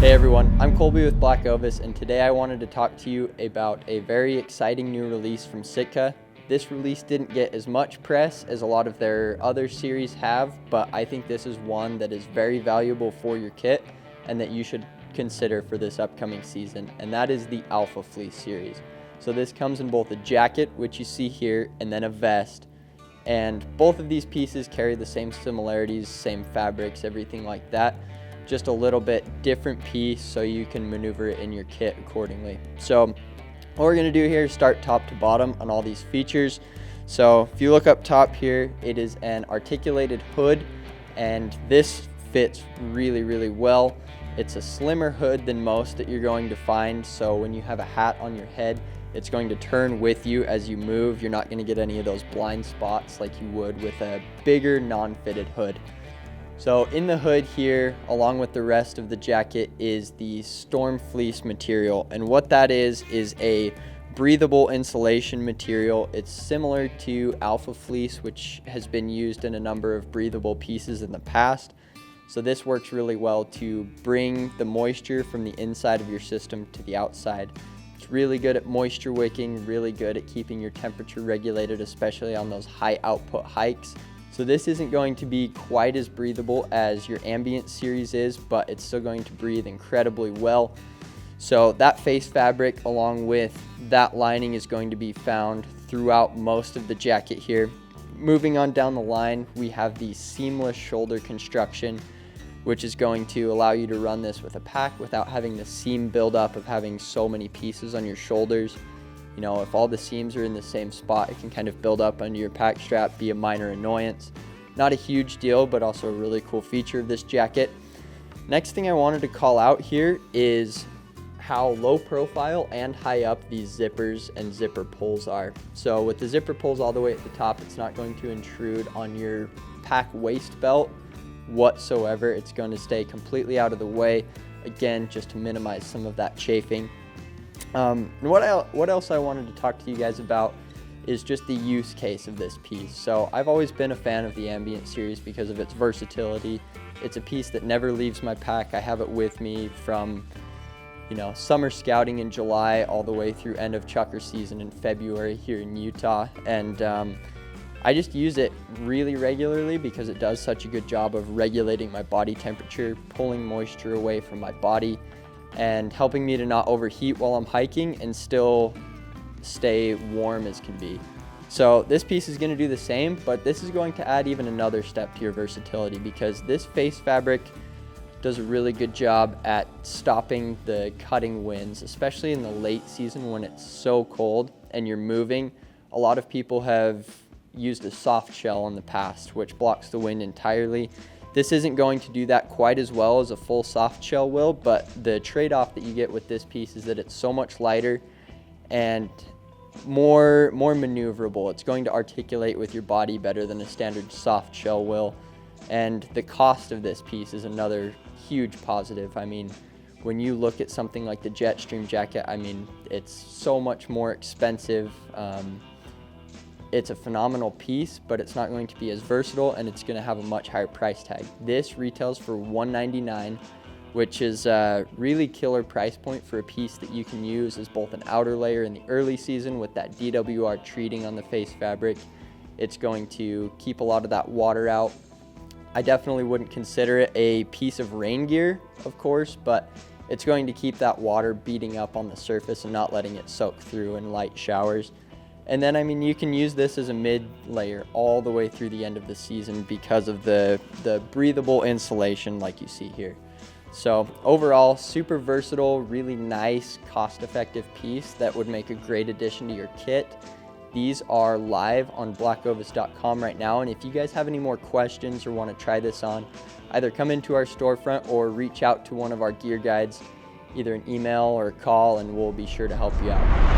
Hey everyone, I'm Colby with BlackOvis, and today I wanted to talk to you about a very exciting new release from Sitka. This release didn't get as much press as a lot of their other series have, but I think this is one that is very valuable for your kit and that you should consider for this upcoming season, and that is the Alpha Fleece series. So this comes in both a jacket, which you see here, and then a vest. And both of these pieces carry the same similarities, same fabrics, everything like that. Just a little bit different piece so you can maneuver it in your kit accordingly. So what we're going to do here is start top to bottom on all these features. So if you look up top here, it is an articulated hood, and this fits really well. It's a slimmer hood than most that you're going to find, so when you have a hat on your head, it's going to turn with you as you move. You're not going to get any of those blind spots like you would with a bigger non-fitted hood. So in the hood here, along with the rest of the jacket, is the storm fleece material. And what that is a breathable insulation material. It's similar to Alpha Fleece, which has been used in a number of breathable pieces in the past. So this works really well to bring the moisture from the inside of your system to the outside. It's really good at moisture wicking, really good at keeping your temperature regulated, especially on those high output hikes. So this isn't going to be quite as breathable as your ambient series is, but it's still going to breathe incredibly well. So that face fabric along with that lining is going to be found throughout most of the jacket here. Moving on down the line, we have the seamless shoulder construction, which is going to allow you to run this with a pack without having the seam buildup of having so many pieces on your shoulders. You know, if all the seams are in the same spot, it can kind of build up under your pack strap, be a minor annoyance. Not a huge deal, but also a really cool feature of this jacket. Next thing I wanted to call out here is how low profile and high up these zippers and zipper pulls are. So with the zipper pulls all the way at the top, it's not going to intrude on your pack waist belt whatsoever. It's going to stay completely out of the way, again, just to minimize some of that chafing. And what else I wanted to talk to you guys about is just the use case of this piece. So I've always been a fan of the ambient series because of its versatility. It's a piece that never leaves my pack. I have it with me from, you know, summer scouting in July all the way through end of chucker season in February here in Utah. And I just use it really regularly because it does such a good job of regulating my body temperature, pulling moisture away from my body, and helping me to not overheat while I'm hiking and still stay warm as can be. So this piece is going to do the same, but this is going to add even another step to your versatility because this face fabric does a really good job at stopping the cutting winds, especially in the late season when it's so cold and you're moving. A lot of people have used a soft shell in the past, which blocks the wind entirely. This isn't going to do that quite as well as a full soft shell will, but the trade-off that you get with this piece is that it's so much lighter and more maneuverable. It's going to articulate with your body better than a standard soft shell will. And the cost of this piece is another huge positive. I mean, when you look at something like the Jetstream jacket, I mean, it's so much more expensive. It's a phenomenal piece, but it's not going to be as versatile, and it's going to have a much higher price tag. This retails for $199, which is a really killer price point for a piece that you can use as both an outer layer in the early season with that DWR treating on the face fabric. It's going to keep a lot of that water out. I definitely wouldn't consider it a piece of rain gear, of course, but it's going to keep that water beating up on the surface and not letting it soak through in light showers. And then, I mean, you can use this as a mid layer all the way through the end of the season because of the breathable insulation like you see here. So overall, super versatile, really nice, cost-effective piece that would make a great addition to your kit. These are live on blackovis.com right now, and if you guys have any more questions or want to try this on, either come into our storefront or reach out to one of our gear guides, either an email or a call, and we'll be sure to help you out.